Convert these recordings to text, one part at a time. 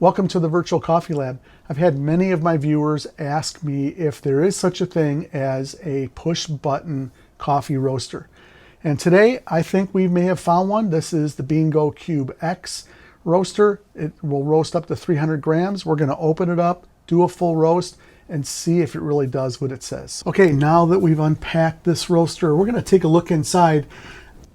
Welcome to the Virtual Coffee Lab. I've had many of my viewers ask me if there is such a thing as a push button coffee roaster. And today I think we may have found one. This is the BeanGoCubeX roaster. It will roast up to 300 grams. We're going to open it up, do a full roast, and see if it really does what it says. Okay, now that we've unpacked this roaster, we're going to take a look inside.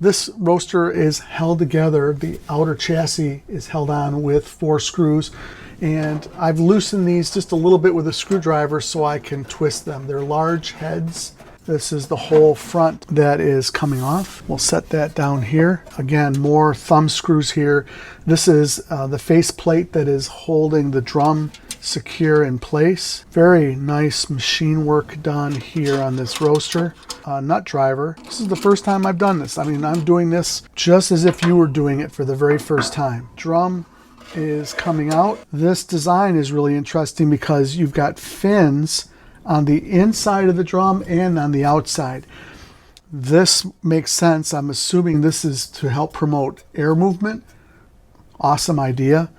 This roaster is held together. The outer chassis is held on with 4 screws, and I've loosened these just a little bit with a screwdriver so I can twist them. They're large heads. This is the whole front that is coming off. We'll set that down here. Again, more thumb screws here. This is the face plate that is holding the drum secure in place. Very nice machine work done here on this roaster. Nut driver. This is the first time I've done this. I mean, I'm doing this just as if you were doing it for the very first time. Drum is coming out. This design is really interesting because you've got fins on the inside of the drum and on the outside. This makes sense. I'm assuming this is to help promote air movement. Awesome idea.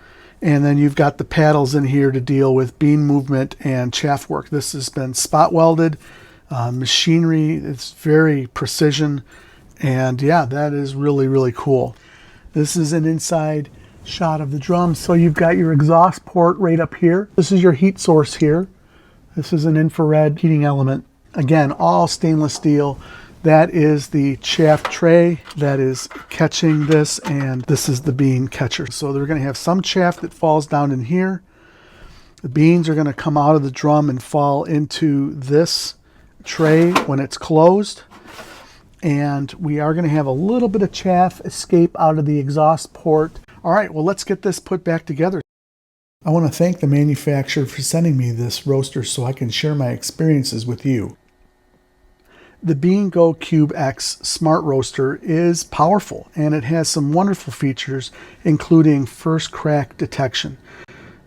And then you've got the paddles in here to deal with bean movement and chaff work. This has been spot welded. Machinery, it's very precision. And yeah, that is really, really cool. This is an inside shot of the drum. So you've got your exhaust port right up here. This is your heat source here. This is an infrared heating element. Again, all stainless steel. That is the chaff tray that is catching this, and this is the bean catcher. So they're going to have some chaff that falls down in here. The beans are going to come out of the drum and fall into this tray when it's closed. And we are going to have a little bit of chaff escape out of the exhaust port. All right, well, let's get this put back together. I want to thank the manufacturer for sending me this roaster so I can share my experiences with you. The BeanGoCubeX Smart Roaster is powerful, and it has some wonderful features, including first crack detection.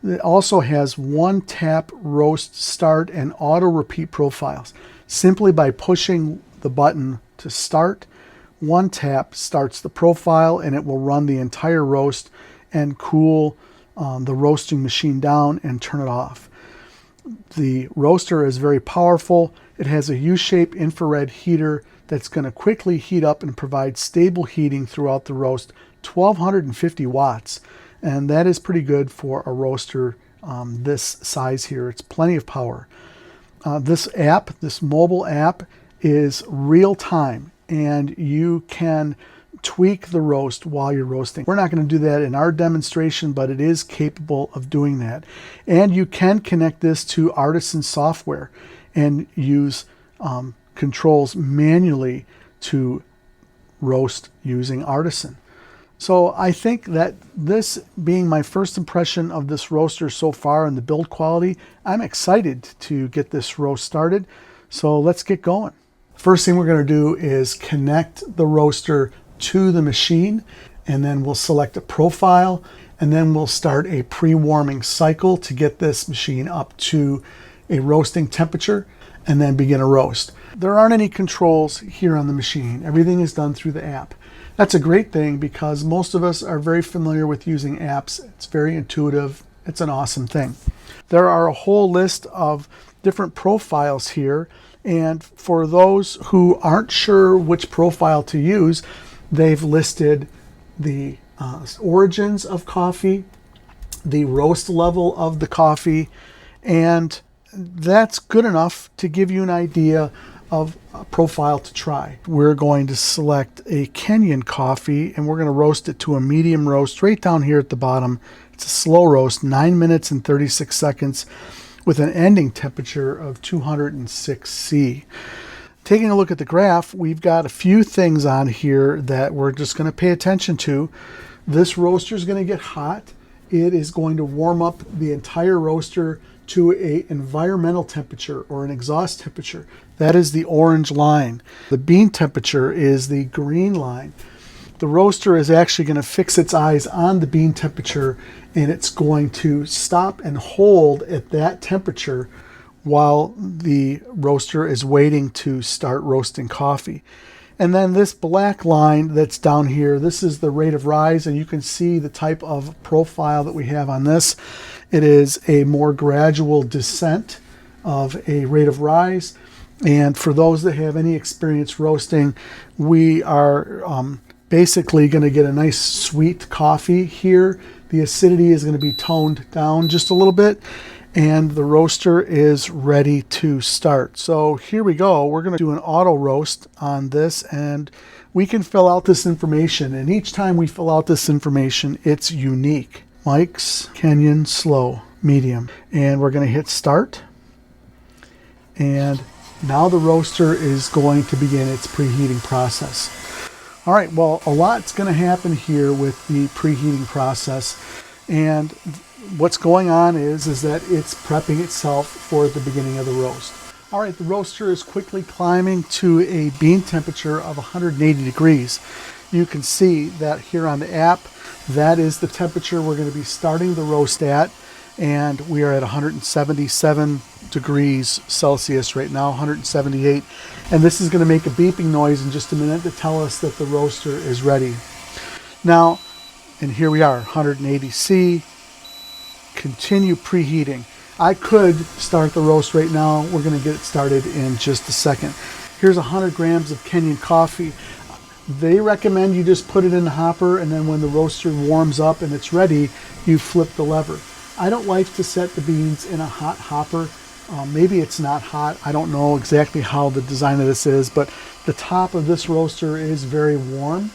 It also has one-tap roast start and auto repeat profiles. Simply by pushing the button to start, one tap starts the profile, and it will run the entire roast and cool the roasting machine down and turn it off. The roaster is very powerful. It has a U-shaped infrared heater that's going to quickly heat up and provide stable heating throughout the roast, 1250 watts. And that is pretty good for a roaster this size here. It's plenty of power. This app, this mobile app, is real time, and you can tweak the roast while you're roasting. We're not going to do that in our demonstration, but it is capable of doing that. And you can connect this to Artisan software and use controls manually to roast using Artisan. So I think that this being my first impression of this roaster so far and the build quality, I'm excited to get this roast started. So let's get going. First thing we're going to do is connect the roaster to the machine, and then we'll select a profile, and then we'll start a pre-warming cycle to get this machine up to a roasting temperature and then begin a roast. There aren't any controls here on the machine. Everything is done through the app. That's a great thing because most of us are very familiar with using apps. It's very intuitive. It's an awesome thing. There are a whole list of different profiles here, and for those who aren't sure which profile to use, they've listed the origins of coffee, the roast level of the coffee, and that's good enough to give you an idea of a profile to try. We're going to select a Kenyan coffee, and we're going to roast it to a medium roast right down here at the bottom. It's a slow roast, 9 minutes and 36 seconds with an ending temperature of 206 C. Taking a look at the graph, we've got a few things on here that we're just going to pay attention to. This roaster is going to get hot. It is going to warm up the entire roaster to an environmental temperature or an exhaust temperature. That is the orange line. The bean temperature is the green line. The roaster is actually going to fix its eyes on the bean temperature, and it's going to stop and hold at that temperature while the roaster is waiting to start roasting coffee. And then this black line that's down here, this is the rate of rise, and you can see the type of profile that we have on this. It is a more gradual descent of a rate of rise. And for those that have any experience roasting, we are basically going to get a nice sweet coffee here. The acidity is going to be toned down just a little bit, and the roaster is ready to start. So here we go. We're going to do an auto roast on this, and we can fill out this information. And each time we fill out this information, it's unique. Mike's Kenyan slow, medium. And we're going to hit start. And now the roaster is going to begin its preheating process. All right, well, a lot's going to happen here with the preheating process. And what's going on is that it's prepping itself for the beginning of the roast. All right, the roaster is quickly climbing to a bean temperature of 180 degrees. You can see that here on the app, that is the temperature we're going to be starting the roast at. And we are at 177 degrees Celsius right now, 178. And this is going to make a beeping noise in just a minute to tell us that the roaster is ready. Now, and here we are, 180C, continue preheating. I could start the roast right now. We're going to get it started in just a second. Here's 100 grams of Kenyan coffee. They recommend you just put it in the hopper, and then when the roaster warms up and it's ready, you flip the lever. I don't like to set the beans in a hot hopper. Maybe it's not hot. I don't know exactly how the design of this is, but the top of this roaster is very warm.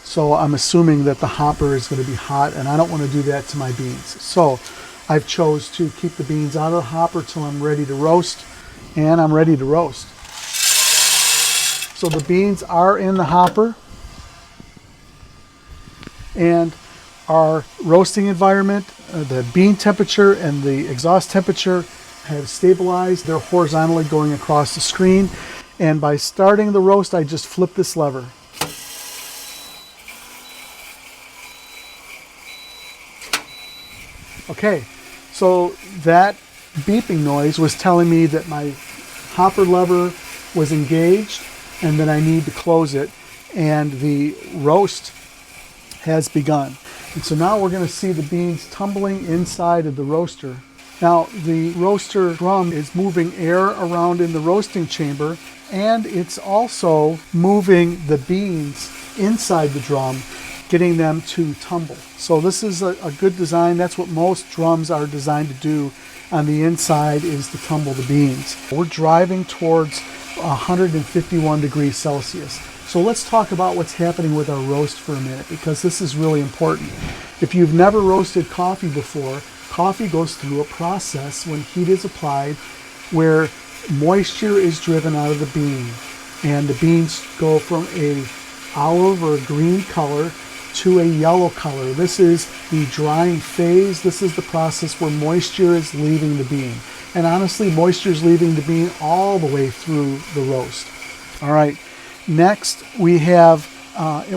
So I'm assuming that the hopper is going to be hot, and I don't want to do that to my beans. So I've chose to keep the beans out of the hopper till I'm ready to roast, and I'm ready to roast. So the beans are in the hopper, and our roasting environment, the bean temperature and the exhaust temperature have stabilized. They're horizontally going across the screen. And by starting the roast, I just flip this lever. Okay, so that beeping noise was telling me that my hopper lever was engaged and that I need to close it, and the roast has begun. And so now we're going to see the beans tumbling inside of the roaster. Now the roaster drum is moving air around in the roasting chamber, and it's also moving the beans inside the drum, getting them to tumble. So this is a good design. That's what most drums are designed to do on the inside, is to tumble the beans. We're driving towards 151 degrees Celsius. So let's talk about what's happening with our roast for a minute, because this is really important. If you've never roasted coffee before, coffee goes through a process when heat is applied where moisture is driven out of the bean, and the beans go from a olive or a green color to a yellow color. This is the drying phase. This is the process where moisture is leaving the bean. And honestly, moisture is leaving the bean all the way through the roast. All right. Next, we have,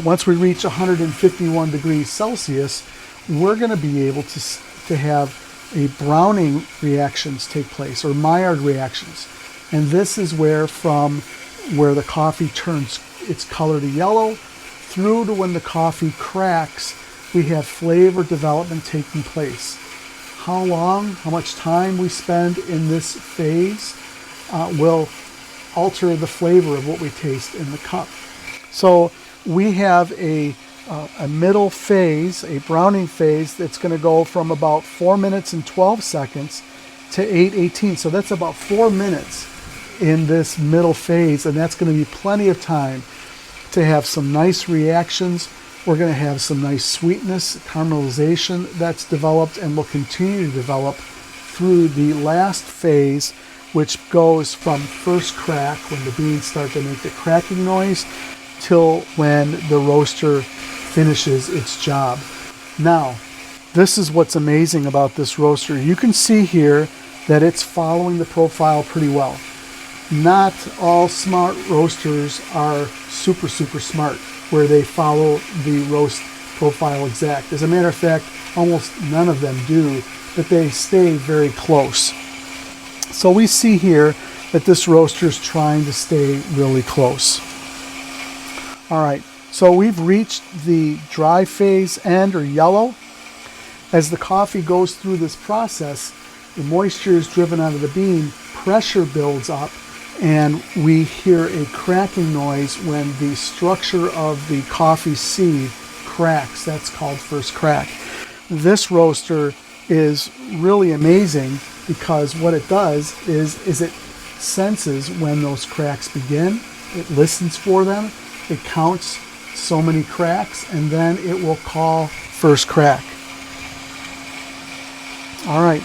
once we reach 151 degrees Celsius, we're going to be able to have a browning reactions take place, or Maillard reactions. And this is where the coffee turns its color to yellow through to when the coffee cracks, we have flavor development taking place. How long, how much time we spend in this phase will alter the flavor of what we taste in the cup. So we have a middle phase, a browning phase, that's going to go from about 4 minutes and 12 seconds to 8:18. So that's about 4 minutes in this middle phase, and that's going to be plenty of time to have some nice reactions. We're going to have some nice sweetness, caramelization that's developed and will continue to develop through the last phase, which goes from first crack, when the beans start to make the cracking noise, till when the roaster finishes its job. Now, this is what's amazing about this roaster. You can see here that it's following the profile pretty well. Not all smart roasters are super smart, where they follow the roast profile exact. As a matter of fact, almost none of them do, but they stay very close. So we see here that this roaster is trying to stay really close. All right, so we've reached the dry phase end, or yellow. As the coffee goes through this process, the moisture is driven out of the bean, pressure builds up, and we hear a cracking noise when the structure of the coffee seed cracks. That's called first crack. This roaster is really amazing because what it does is it senses when those cracks begin, it listens for them, it counts so many cracks, and then it will call first crack. All right.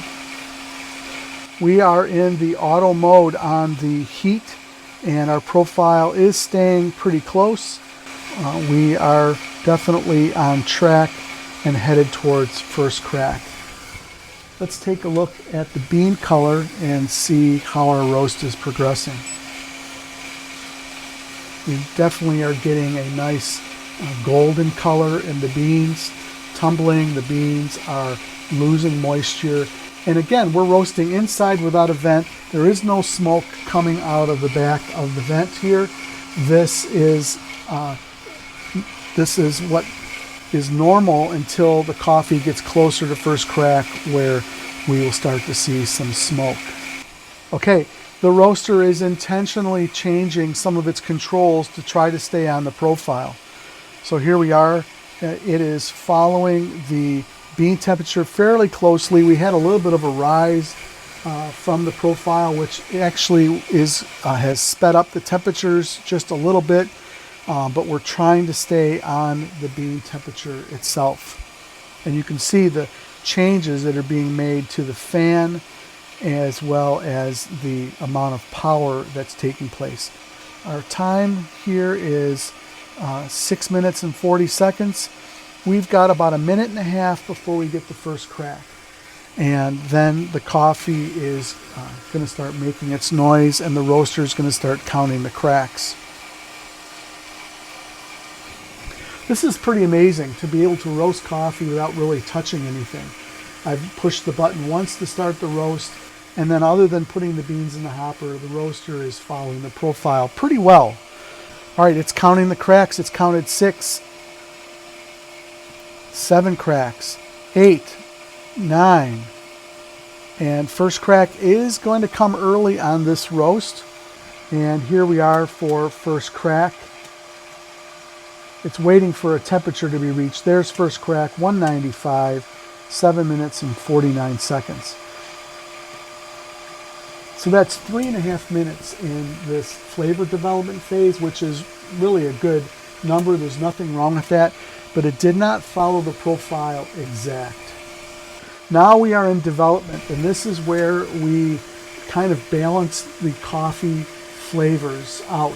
We are in the auto mode on the heat, and our profile is staying pretty close. We are definitely on track and headed towards first crack. Let's take a look at the bean color and see how our roast is progressing. We definitely are getting a nice golden color in the beans, tumbling. The beans are losing moisture. And again, we're roasting inside without a vent. There is no smoke coming out of the back of the vent here. This is what is normal until the coffee gets closer to first crack, where we will start to see some smoke. Okay, the roaster is intentionally changing some of its controls to try to stay on the profile. So here we are. It is following the bean temperature fairly closely. We had a little bit of a rise from the profile, which actually has sped up the temperatures just a little bit, but we're trying to stay on the bean temperature itself. And you can see the changes that are being made to the fan, as well as the amount of power that's taking place. Our time here is 6 minutes and 40 seconds. We've got about a minute and a half before we get the first crack. And then the coffee is going to start making its noise, and the roaster is going to start counting the cracks. This is pretty amazing to be able to roast coffee without really touching anything. I've pushed the button once to start the roast, and then other than putting the beans in the hopper, the roaster is following the profile pretty well. All right, it's counting the cracks. It's counted 6, 7 cracks, 8, 9, and first crack is going to come early on this roast. And here we are for first crack. It's waiting for a temperature to be reached. There's first crack, 195, 7 minutes and 49 seconds. So that's 3.5 minutes in this flavor development phase, which is really a good number. There's nothing wrong with that, but it did not follow the profile exact. Now we are in development, and this is where we kind of balance the coffee flavors out,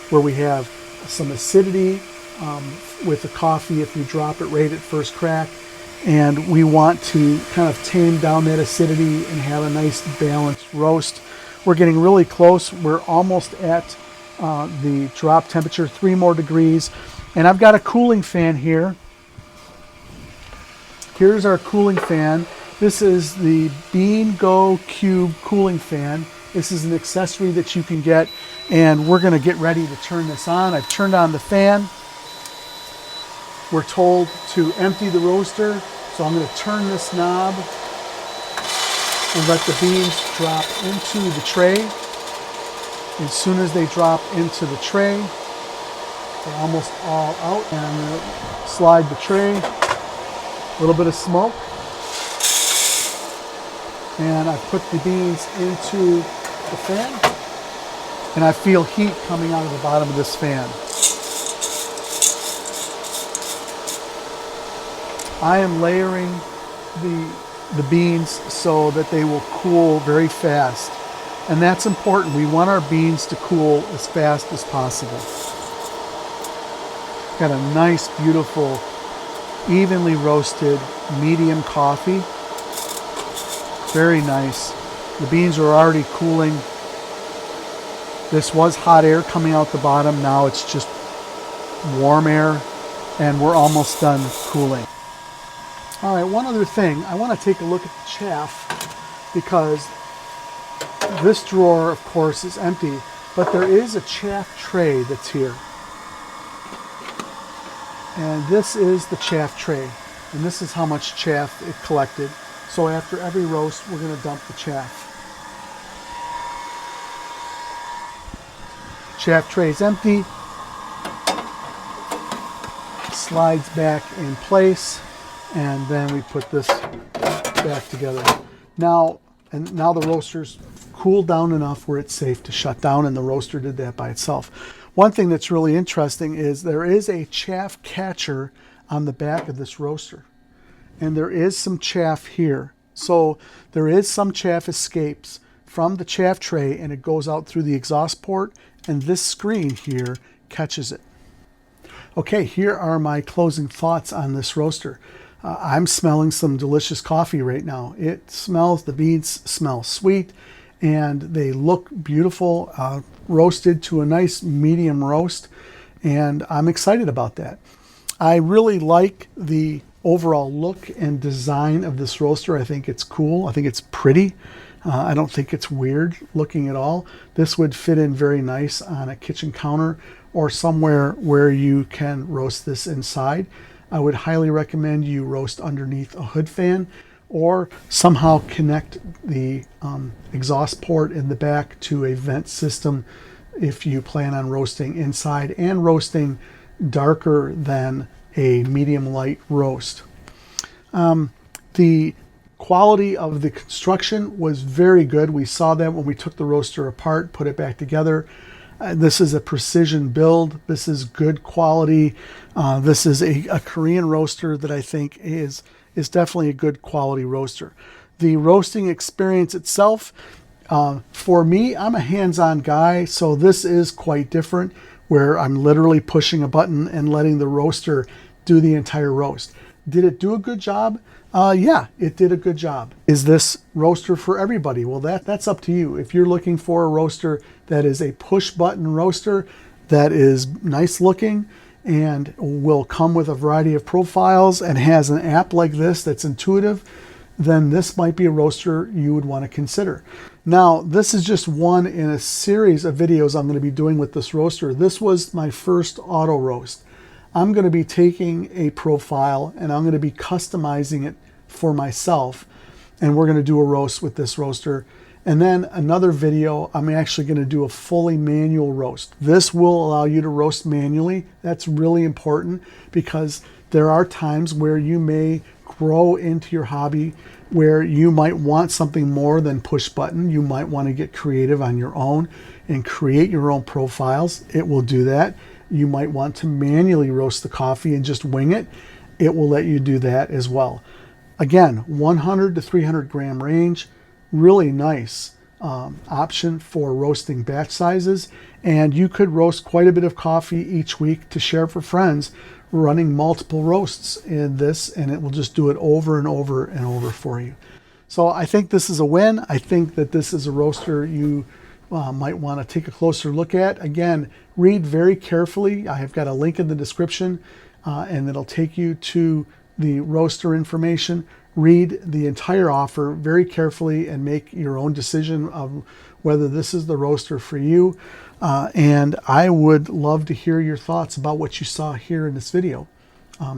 where we have some acidity with the coffee if we drop it right at first crack, and we want to kind of tame down that acidity and have a nice balanced roast. We're getting really close. We're almost at the drop temperature, 3 more degrees. And I've got a cooling fan here. Here's our cooling fan. This is the BeanGoCube cooling fan. This is an accessory that you can get, and we're going to get ready to turn this on. I've turned on the fan. We're told to empty the roaster, so I'm going to turn this knob and let the beans drop into the tray. As soon as they drop into the tray, they're almost all out, and I'm going to slide the tray. A little bit of smoke, and I put the beans into the fan, and I feel heat coming out of the bottom of this fan. I am layering the beans so that they will cool very fast, and that's important. We want our beans to cool as fast as possible. Got a nice, beautiful, evenly roasted medium coffee. Very nice. The beans are already cooling. This was hot air coming out the bottom. Now it's just warm air, and we're almost done cooling. All right, one other thing. I want to take a look at the chaff, because this drawer, of course, is empty, but there is a chaff tray that's here. And this is the chaff tray. And this is how much chaff it collected. So after every roast, we're going to dump the chaff. Chaff tray is empty. Slides back in place, and then we put this back together. Now the roaster's cooled down enough where it's safe to shut down, and the roaster did that by itself. One thing that's really interesting is there is a chaff catcher on the back of this roaster, and there is some chaff here. So there is some chaff escapes from the chaff tray, and it goes out through the exhaust port, and this screen here catches it. Okay, here are my closing thoughts on this roaster. I'm smelling some delicious coffee right now. The beans smell sweet, and they look beautiful, roasted to a nice medium roast, and I'm excited about that. I really like the overall look and design of this roaster. I think it's cool. I think it's pretty. I don't think it's weird looking at all. This would fit in very nice on a kitchen counter or somewhere where you can roast this inside. I would highly recommend you roast underneath a hood fan, or somehow connect the exhaust port in the back to a vent system if you plan on roasting inside and roasting darker than a medium light roast. The quality of the construction was very good. We saw that when we took the roaster apart, put it back together. This is a precision build. This is good quality. This is a Korean roaster that I think is definitely a good quality roaster. The roasting experience itself, for me, I'm a hands-on guy, so this is quite different, where I'm literally pushing a button and letting the roaster do the entire roast. Did it do a good job? Yeah, it did a good job. Is this roaster for everybody? Well, that's up to you. If you're looking for a roaster that is a push button roaster that is nice looking and will come with a variety of profiles and has an app like this that's intuitive, then this might be a roaster you would want to consider. Now, this is just one in a series of videos I'm going to be doing with this roaster. This was my first auto roast. I'm going to be taking a profile and I'm going to be customizing it for myself, and we're going to do a roast with this roaster. And then another video, I'm actually going to do a fully manual roast. This will allow you to roast manually. That's really important because there are times where you may grow into your hobby where you might want something more than push button. You might want to get creative on your own and create your own profiles. It will do that. You might want to manually roast the coffee and just wing it. It will let you do that as well. Again, 100 to 300 gram range, really nice option for roasting batch sizes. And you could roast quite a bit of coffee each week to share for friends, running multiple roasts in this, and it will just do it over and over and over for you. So I think this is a win. I think that this is a roaster you might want to take a closer look at. Again, read very carefully. I have got a link in the description and it'll take you to the roaster information. Read the entire offer very carefully and make your own decision of whether this is the roaster for you. And I would love to hear your thoughts about what you saw here in this video.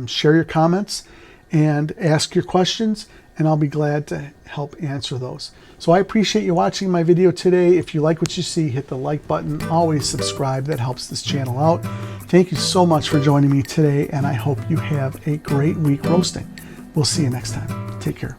Share your comments and ask your questions, and I'll be glad to help answer those. So I appreciate you watching my video today. If you like what you see, hit the like button. Always subscribe. That helps this channel out. Thank you so much for joining me today, and I hope you have a great week roasting. We'll see you next time. Take care.